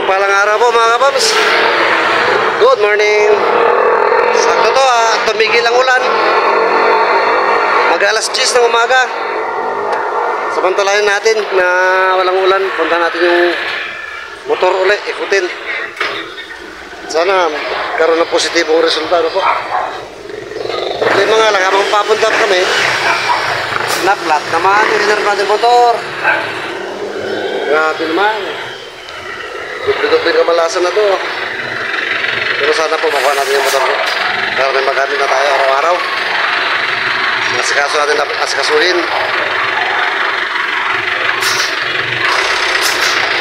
Mapagpalang araw po mga kapams. Good morning. Sakto to tumigil ang ulan. Mag-alas 10 ng umaga. Samantalahin natin na walang ulan. Punta natin yung motor ulit, ikutin. Sana karoon ng positibong resulta po. Yung mga lang, habang papunta kami, naplat naman, reserve natin motor. Grabe naman. Dubli-dubli kamalasan na to. Pero sana po makuha natin yung motor ko. Para may magamit na tayo araw-araw. Asikaso natin dapat asikasuhin.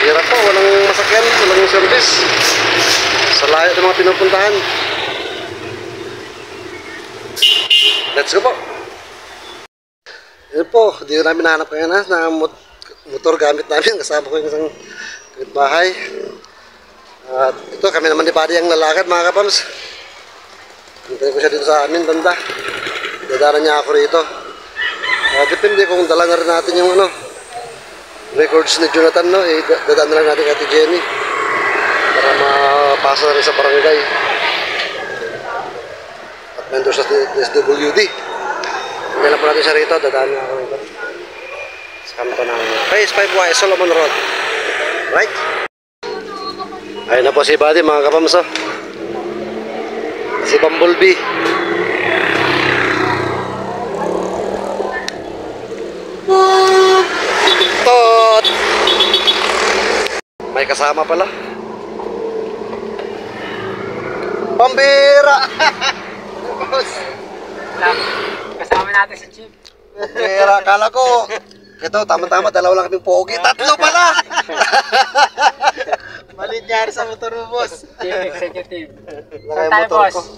Hirap po, walang masakyan, walang service. Sa layo ng mga pinupuntahan. Let's go po. Yan po, di namin nahanap ngayon na motor gamit namin. Kasama ko yung isang bahay. At ito, kami naman ni Buddy ang lalakad mga kapams. Hintayin ko siya dito sa amin, banda. Dadaanan niya ako rito. Depende kung dala na rin natin yung records ni Jonathan, no? Dadaan na lang natin kay Jenny para mapasa na rin sa barangay at mentor sa SWD. Hintayin lang po natin siya rito. Dadaan niya ako rito sa kanto ng Phase 5Y Solomon Road. Right? Ayun na po si Buddy mga kapams, oh. Si Bumblebee. Tot! May kasama pala. Pambira! Kasama natin si Chip. Pambira, akala ko. Ito, tama-tama, dalawa lang kaming pogi. Tatlo pala! Malit niya sa motor mo, boss. Chief Executive. Saan tayo, boss?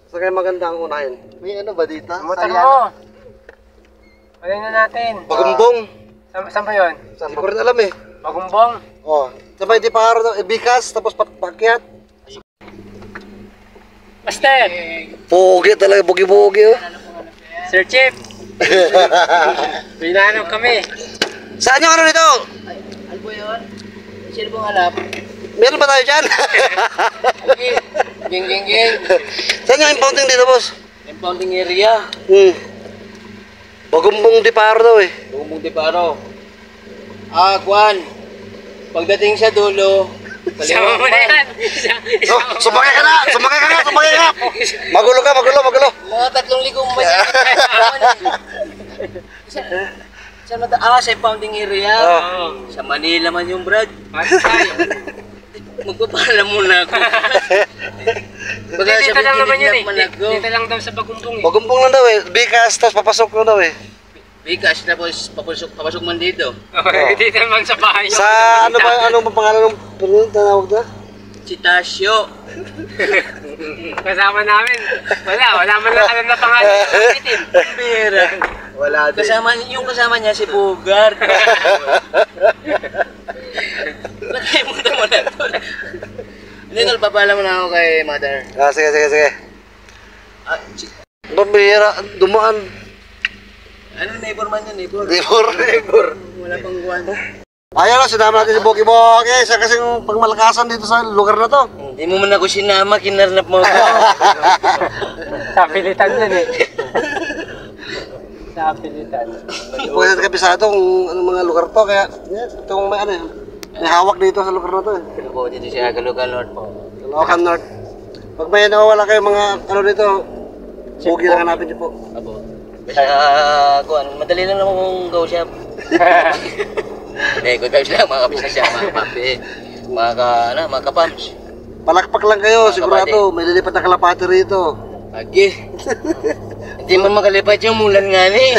Saan kayo maganda ang unahin? May ano ba dito? Motor mo. Palayin na natin. Bagumbong. Saan ba yun? Hindi ko rin alam eh. Bagumbong. Oh, sabay di pa araw bikas, tapos pakyat. Master. Pogi talaga, bogi-bogi oh. Sir Chief. Pinanong kami. Saan yung ano nito? Ano po yun? Sino pong halap? Meron ba tayo dyan? Ging. Saan yung impounding dito, boss? Impounding area. Bagumbong di paro daw eh. Bagumbong di paro. Kwan. Pagdating sa dulo, sama mo na yan. Sumakay ka na! Sumakay ka! Magulo ka! Mga 3,000 sa impounding area. Sa Manila man yung Brad. Magpapaalam muna ako. Dito lang naman yun eh. Dito lang daw sa Bagumbong eh. Bagumbong lang daw eh. Bikas, tapos papasok lang daw eh. Bikas, tapos papasok man dito. Dito naman sa bahay. Sa ano ba pangalan ng tanawag na? Citasio. Kasama namin. Wala man lang alam na pangalan. Pera. Wala din. Kasama niya si Bugard. Lagay mo naman na ito. Hindi, nalpapala mo na ako kay mother. Sige. Pambira, dumaan. Ano, neighbor man yun, neighbor. Wala pang guwan. Ayaw na, sinama natin si Boki-Boki. Siya kasing pangmalakasan dito sa lugar na to. Hindi mo man ako sinama, kinarnap mo ako. Sapilitan yan eh. Sapilitan. Pwede natin kabisado kung anong mga lugar to. Kaya itong may may hawak dito sa lugar na to eh. Ano po, dito siya, Caloocan North po. Caloocan North. Pag may nawawala kayo mga dito, Boki lang hanapin niyo po. Apo. Madali lang naman kung go shop. Good vibes lang mga kabisnes siya, mga papi, mga kapams. Palakpak lang kayo, sigurado. May lilipat na kalapati rito. Agi. Hindi man makalipat yung mulan nga ni.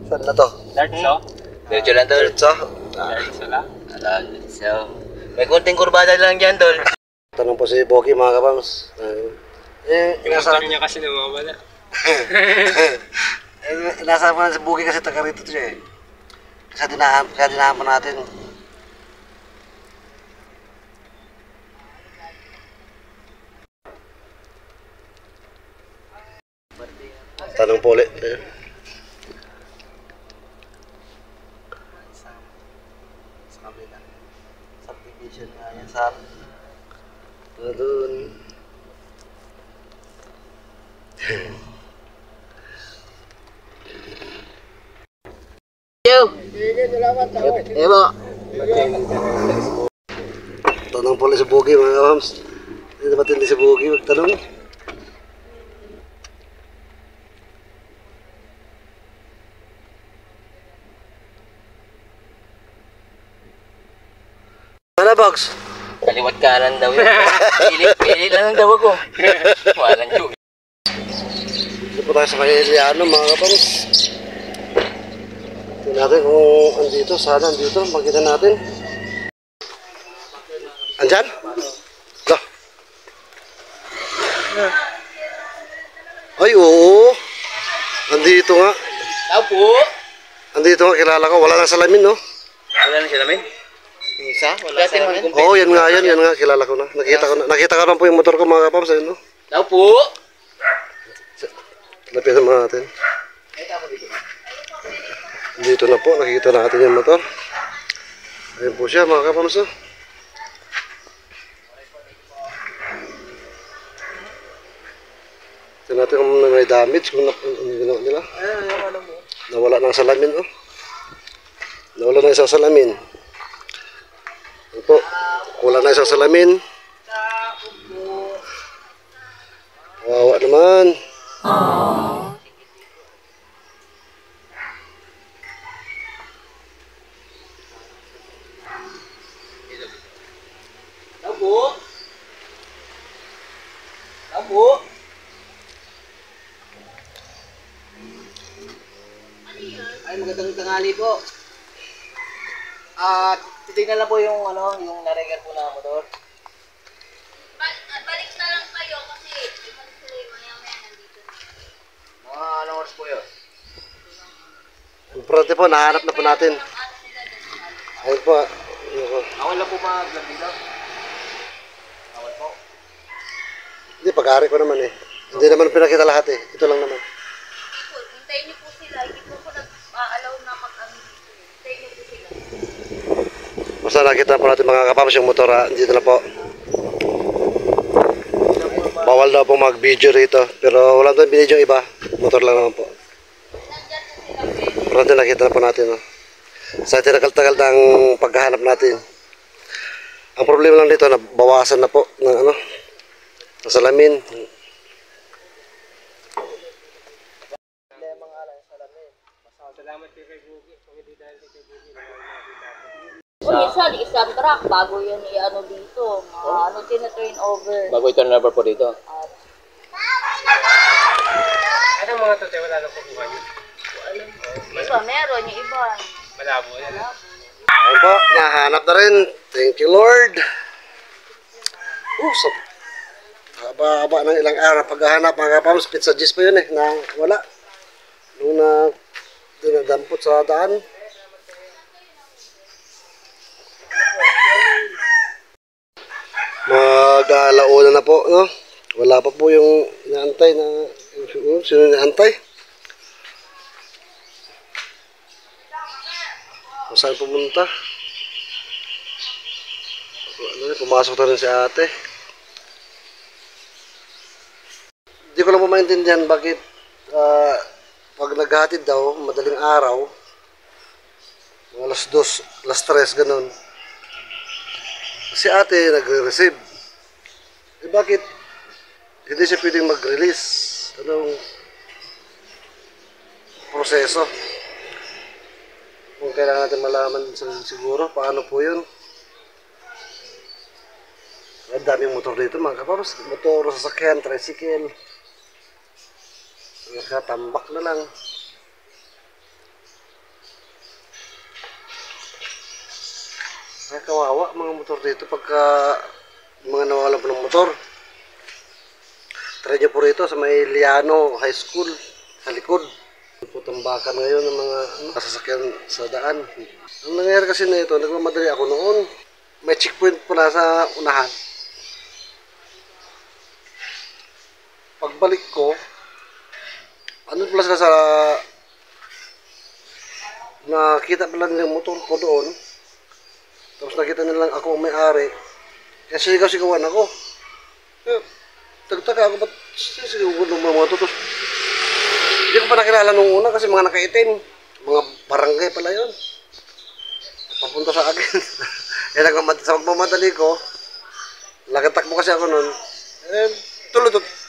Saan na to? Diretso lang, Dol. Diretso lang? May konting kurbada lang dyan, Dol. Tanong po si Boki mga kapams. Yung motor niya kasi namawala. Nasa pa sa Boki kasi taga rito siya eh. Kaya dinahan pa natin. Tanong po ulit. Sa kabila. Subdivision nga yan sa Doon. Yo! Ewa! Tanong pala si Bogi mga kapams. Hindi na matindi si Bogi, magtanong. Ano, Box? Kaliwat kanan daw yun. Pili lang daw ako. Walang tiyog. Dito po tayo sa kay Eliano mga kapams. Tingnan natin kung andito. Sana andito. Makita natin. Andyan? Dah. Ay, oo. Andito nga. Tao po! Andito nga, kilala ko. Wala nang salamin, no? Wala na sila, men? Yung isa? Wala sa amin? Oo, yan nga, yan nga. Kilala ko na. Nakita ko na po yung motor ko mga kapams. Ayun, no? Tao po! Lapitan mo natin. Dito na po, nakikita natin yung motor. Ayun po siya mga kapams, no? Tignan natin kung may damage, kung ginawa nila. Nawala ng salamin, oh. Nawala na isang salamin. Ito po, kulang na isang salamin. Wawa naman. Tao po! Tao po! Ay, magandang tanghali po. At titignan lang po yung yung naregal po na motor. Balik na lang kayo kasi ibang tuloy maya-maya nandito na. Mga anong oras po yun? Importante po, nahanap na po natin. Ayun po. Ayun po. Awal lang po mag-vlog dito. Awal po. Hindi, pag-ari ko naman eh. Hindi naman pinakita lahat eh. Ito lang naman. Hintayin niyo po sila. Hindi po nag-allow na mag-ano dito. Hintayin niyo po sila. Basta nakita po natin mga kapams yung motor ha. Dito na po. Bawal daw po mag-video rito. Pero wala doon binidyo yung iba. Motor lang naman po. Nandyan po sila pwede. Pero nakita na po natin. No? Sa tinagal-tagal ng paghahanap natin. Ang problema lang dito, nabawasan na po ng ng salamin. Minsan, isang truck bago yun i-ano dito. Tina-turn over. Bago i-turn over po dito. Anong mga tote wala nang pagkuhan yun? Iba, meron. Yung iba. Malabo yan. Ayun po, nahanap na rin. Thank you Lord. So, haba-haba ng ilang araw paghahanap mga kapams. Pizza G's pa yun eh, na wala. Nung dinadampot sa daan. Mag-alauna na po, no? Wala pa po yung inaantay na sino inaantay? Kung saan pumunta? Pumasok na rin si ate. Hindi ko lang po maintindihan bakit pag naghatid daw, madaling araw, mga alas 2, alas 3, ganun. Si ate nagre-receive. Bakit hindi siya pwedeng mag-release? Anong proseso? Kung kailangan natin malaman siguro, paano po yun? Ang daming motor dito mga kapapos. Motor, sasakyan, tricycle. Nakatambak na lang. Ay, kawawa mga motor dito pagka mga nawalan po ng motor. Try nyo po rito sa may Liano High School sa likod. Tambakan ngayon ng mga sasakyan sa daan. Ang nangyayari kasi na ito, nagmamadali ako noon. May checkpoint po na sa unahan. Pagbalik ko, ano pala sila sa nakita pala nila yung motor ko doon. Tapos nakita nilang ako ang may-ari. Kaya sigaw-sigawan ako. Kaya, tagtaka ako, ba't sigaw-sigawan ng mga to? Tapos, hindi ko pa nakilala nung una kasi mga nakaitim. Mga barangay pala yun. Papunta sa akin. Kaya sa magmamadali ko, lagatak mo kasi ako nun. Eh,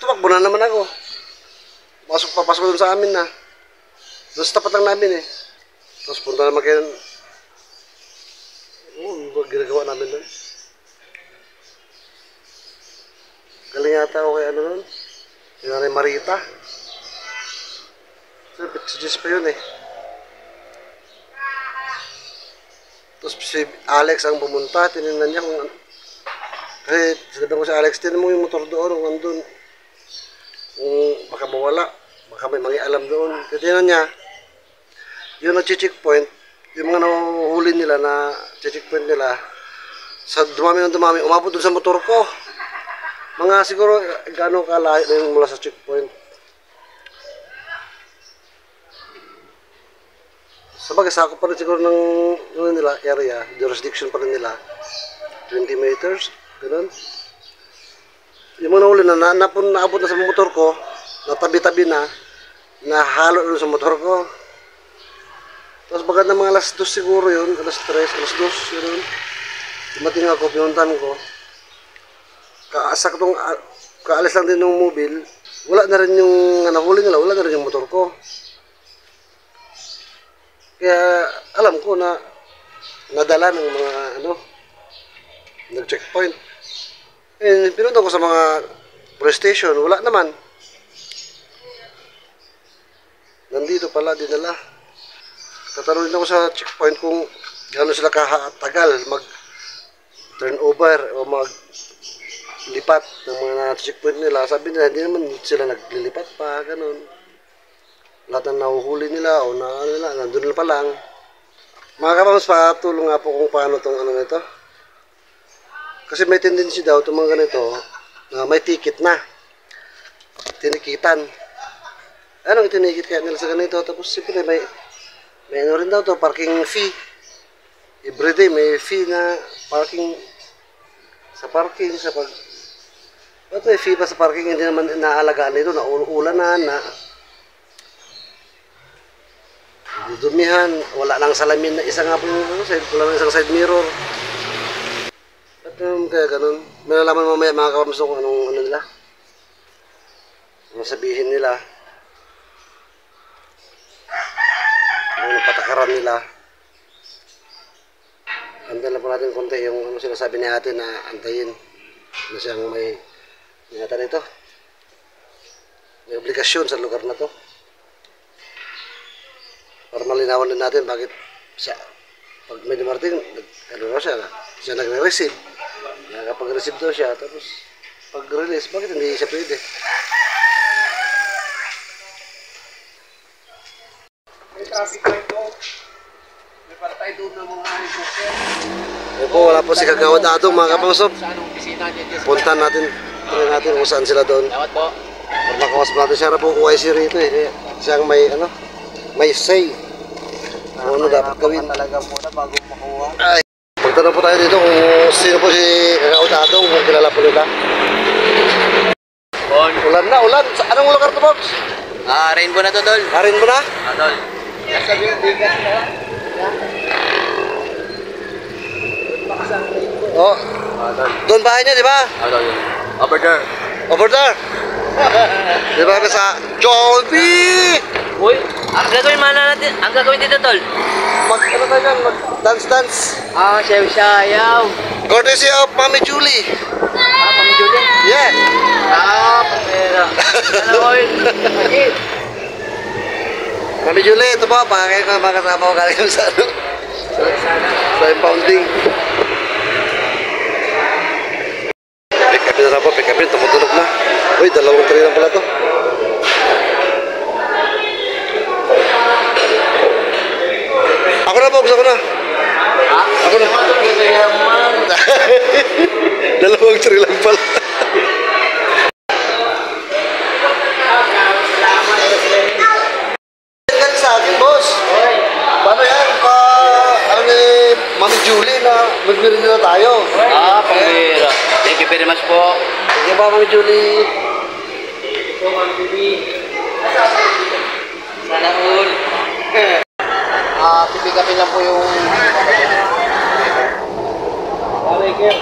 tumakbo na naman ako. Papasok dun sa amin na. Doon sa tapat lang namin eh. Tapos punta naman kayo. Ginagawa namin doon. Galing yata ako kay ano nun. Si Nanay Marita. Si Jess pa yun eh. Tapos si Alex ang pumunta. Tinignan niya kung ano. Kasi sinabi ko si Alex, tinan mo yung motor doon. Kung andun. Kung baka mawala. Baka may mangialam doon. Tinan niya. Yung nag-checkpoint. Yung mga nahuhuli nila na checkpoint nila. Sa dumami ng dumami. Umabot doon sa motor ko. Mga siguro gano'ng kalayo na yung mula sa checkpoint. Sabagay, sakop pa rin siguro ng nila, area, jurisdiction pa rin nila. 20 meters, gano'n. Yung mga nahuli na naabot na sa motor ko, natabi-tabi na, nahalo na sa motor ko. Tapos bagat na mga alas 2 siguro yun, alas 3, alas 2, yun. Dumating ako, pinuntan ko. Saktong kaalis lang din ng mobile, wala na rin yung nahuli nila, wala na rin yung motor ko. Kaya alam ko na nadala ng mga nag-checkpoint. Eh, pinunta ko sa mga police station, wala naman. Nandito pala, dinala. Tatanungin ako sa checkpoint kung gano'n sila katagal mag-turnover o mag-lipat ng mga checkpoint nila. Sabi nila, hindi naman sila naglilipat pa, gano'n. Lahat ng nahuhuli nila o nandun pa lang. Mga kapams, patulong nga po kung paano itong nito. Kasi may tendency daw itong mga ganito na may ticket na. Tinikitan. Anong itinikit kaya nila sa ganito? Tapos siyempre may ano rin daw to, parking fee. Everyday may fee na parking sa parking, sa pag... Ba't may fee pa sa parking? Hindi naman naalagaan nito, naulanan na dudumihan, wala lang salamin na isa nga po yung wala lang isang side mirror. At kaya ganun, may nalaman mamaya mga kapamso kung anong nila, anong sabihin nila, anong patakaran nila. Antayin lang po natin konti yung sinasabi ni ate na antayin na siyang may ingatan nito, may obligasyon sa lugar na to. Para malinawan din natin bakit siya, pag may dumarating, siya nagre-receive. Nakakapag-receive daw siya, tapos pag-release, bakit hindi siya pwede? May traffic light doon. May patay doon ng mga helicopter. Ayun po, wala po si Kagawad Adong mga kapangsob. Sa anong opisina niya? Punta natin, tuloy natin kung saan sila doon. Tawad po. Para makawas natin siya na po QIC rito eh. Siyang may say. Ano dapat gawin? Talaga muna bago makuha. Ay, magtanong po tayo dito kung sino po si Kagawad Adong, kung kilala po nila. Ulan na, ulan. Anong lugar to, Pops? Rainbow na to, Dol. Harin mo na? Dol. Sabi yung bigas na. Oh, doon bahay niya, di ba? Dol. Over there. Over there. Di ba sa Jollibee? Uy, ang gagawin natin, ang gagawin dito, Tol. Ano tayo yan? Dance-dance. Sayaw. Courtesy of Mami Julie. Mami Julie? Yeah. Pamera. Ano ko yun? Ajit. Mami Julie, ito po. Pakakain ko mga kasama ko galing sa sa impounding. Pick upin na po, pick upin. Tumutunog na. Uy, 2 tray lang pala to. Ako na, Bogs. Ako na. Ako na. 2 tray lang pala. Yan sa akin, boss. Paano yan? Ano ni Mami Julie na nyo na tayo. Pambira. Thank you very much po. Sige ba, Mami Julie? So, Ma'am Bibi. Sana all. Pipikapin lang po yung... Alay, Kim.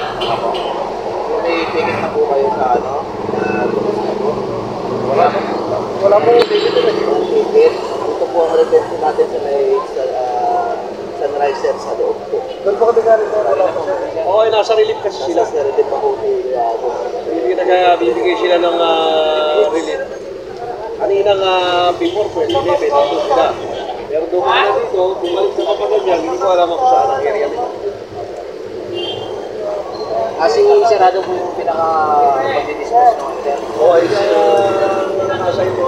May ticket na po kayo sa ano? Wala mo ticket na Ticket. Ito po ang retention natin sa may Sunriser sa loob po. Doon po kami galing doon. Okay, nasa relief kasi sila. Sila relief pa po Bibigay sila ng relief. Kaninang before, pwede nandun sila. Pero doon ko na dito, bumalik sa kapagod yan, hindi ko alam kung saan ang area nila. Kasi sarado po yung pinaka-pag-dispose ng hotel. Oo, ay nasa ito.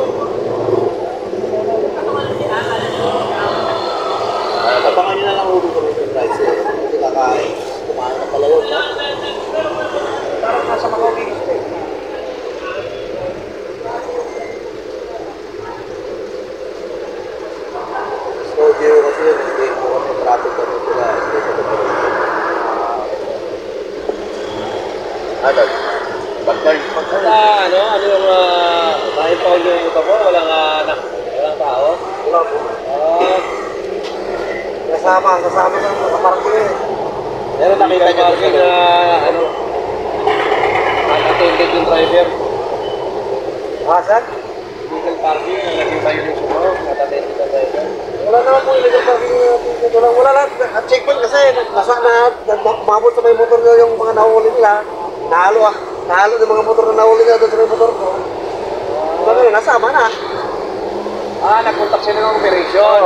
Abangan nyo na lang ulo kami sa Sunriser. Hindi kakain. Kumain na pala yun, ha? Parang nasa Macau kasi. Studio kasi yun, hindi ko kami traffic kami sila. Ano? Pagkal. Ano yung na-install yung ito po? Walang tao? Wala po. Kasama sa parking eh. Pero nakita nyo kasi na unattended yung driver. Saan? Illegal parking, nakita yun yung sumo, unattended yung driver. Wala naman po illegal parking. Wala lahat. At checkpoint kasi, mabot sa may motor nyo yung mga nahuli nila. Nahalo ng mga motor na nahuli nila doon sa may motor ko. Wala na, nasama na. Nagkontak sila ng operation.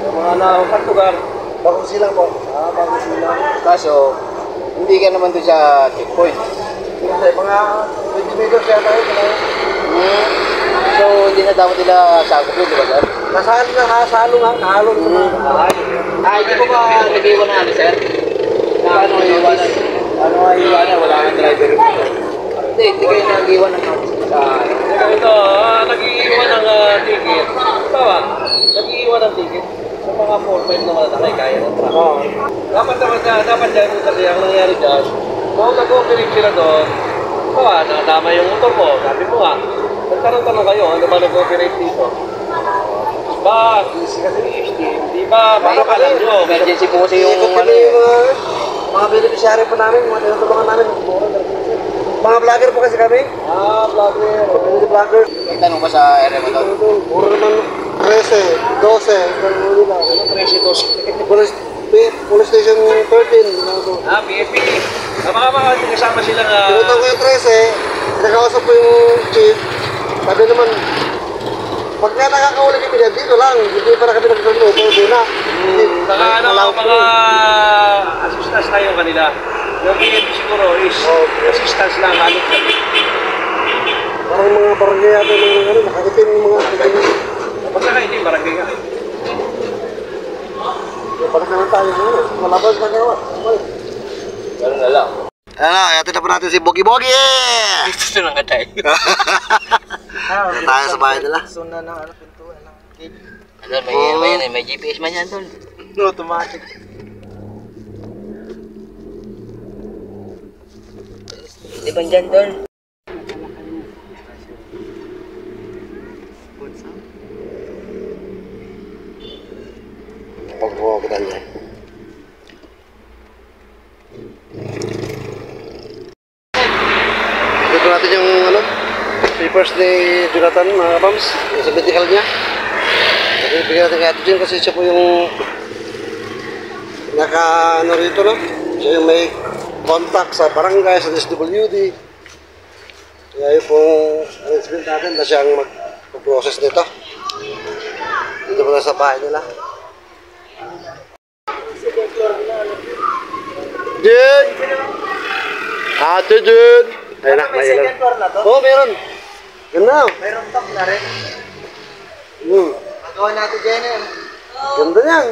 Yung mga nahukat lugar. Bagong silang po. Bago sila. Kaso, hindi ka naman doon sa checkpoint. Hindi, mga 20 meters yata yun. So, hindi na dapat nila sakop yun, di ba, sir? Nasalo nga, nahalo ng mga. Hindi po ba nag-iwan na ano, sir? Ano ang iwanan? Ano ang iwanan? Wala kang driver. Hindi kayo nag-iwan ng notice sa ano. Ito, nag-iiwan ng ticket. Bawa, nag-iiwan ng ticket. Sa mga 4-5 na malalaki, kaya ng truck. Dapat dyan, kasi ang nangyari dyan, kung nag-operate sila doon, bawa, nakatama yung motor mo. Sabi mo nga, nagkaroon kayo, ano ba nag-operate dito? Ba, di ba, baka pala nyo. Emergency po kasi yung Ikot ano kami eh. yung mga beneficiary po namin, mga tinutulungan namin. Mga vlogger po kasi kami. Vlogger. Community vlogger. May tanong ba sa area mo doon? Puro naman 13, 12. Ano, 13-12? Police Station 13. PFP. Mga kasama silang... Pinutang ko yung 13, nakausap ko yung chief. Sabi naman, pagka nakakahuli kami dyan, dito lang. Hindi pa na kami nagsasabi, pwede na. Saka mga assistance tayo kanila. Yung PFP siguro is assistance lang, halos kami. Parang mga barangay yata, mga nakaitim yung mga... Basta kaitim, barangay ka. Balik naman tayo ngayon. Malabas na gawa. Ganun na lang. Ayan na po natin si Bogi Bogi! Gusto lang ka tayo. Tayo sa bahay nila. Suna ng ano, pintuan ng cake. May GPS man yan doon. Automatic. Di ba dyan doon? Pagbubukitan niya. Ito natin yung papers ni Jonathan, mga kapams, yung sa medical niya. Bigyan natin kay Ate Jen kasi siya po yung rito, no? Siya yung may contact sa barangay, sa SWD. Kaya yung pong arrangement natin na siyang mag-process nito. Dito po na sa bahay nila. Jen! Ate Jen! Ayun na, may ilan. Oo, meron. Ganda. Mayroon top na rin. Magawa natin dyan yan. Ganda niyan.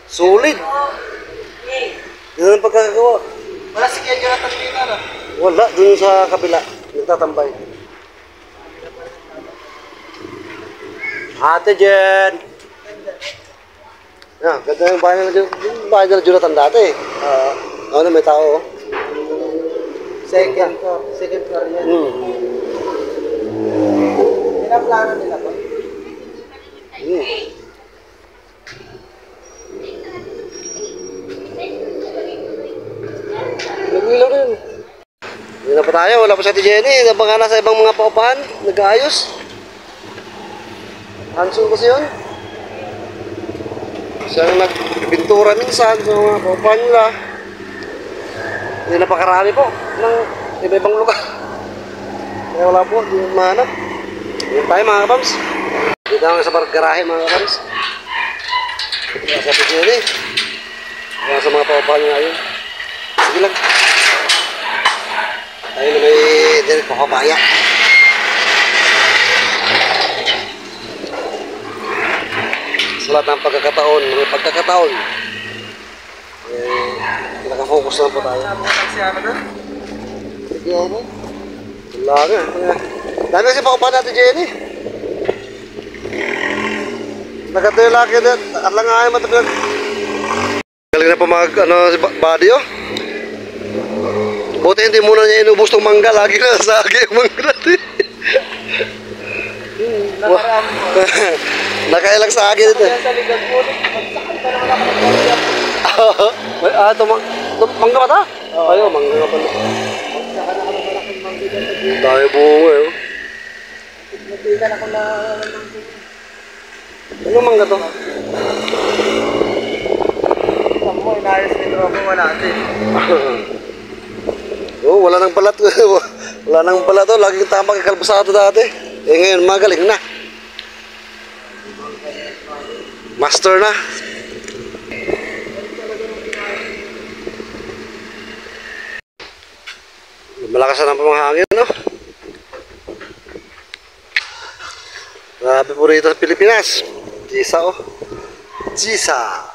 Solid. Yan ang pagkakagawa. Wala si Kuya Jonathan dito, ano? Wala, dun sa kabila. Nagtatambay. Ate Jen! Yan, ganda yung bahay nila, yung bahay nila Jonathan dati. Ano, may tao. Second floor yan. Pinaplano nila po. Nag-ilaw rin. Hindi na pa tayo, wala pa si Ate Jenny. Baka nasa ibang mga paupahan, nag-aayos. Hansun kasi yun. Siya ang nagbintura minsan sa mga paupahan nila. Hindi napakarami po ng iba-ibang lugar. Kaya wala po, hindi mahanap. Hindi tayo mga kapams. Dito lang sa garahe mga kapams. Wala si Ate Jenny. Wala sa mga paupahan nila yun. Sige lang. Tayo na may direct pakabaya. Sa lahat ng pagkakataon, mga pagkakataon, nakafocus lang po tayo. Si ano doon? Jenny? Wala nga. Dami kasi pakupahan natin, Jenny. Nagkata yung laki din. At lang nga yung matapag. Galing na pa si body, oh. Buti hindi muna niya inubos ng mangga. Lagi na sa agi yung mangga natin. Nakaraan mo. Nakailang sa agi dito. Kaya sa likod mo, magsakal ka naman ako ng pangga. Mangga ba ta? Ayaw, mangga nga pala. Magsakal ako ng malaking mangga dyan sa gilid. Dahil bunga, eh. Nagbigan ako na Ano mangga to? Saan mo, inayos nito ako natin. Oh, wala nang balat. Wala nang balat to. Laging tama kay kalbusado dati. Eh ngayon, magaling na. Master na. Malakas na ang pamahangin, no? Grabe po rito sa Pilipinas. Jisa, oh. Jisa.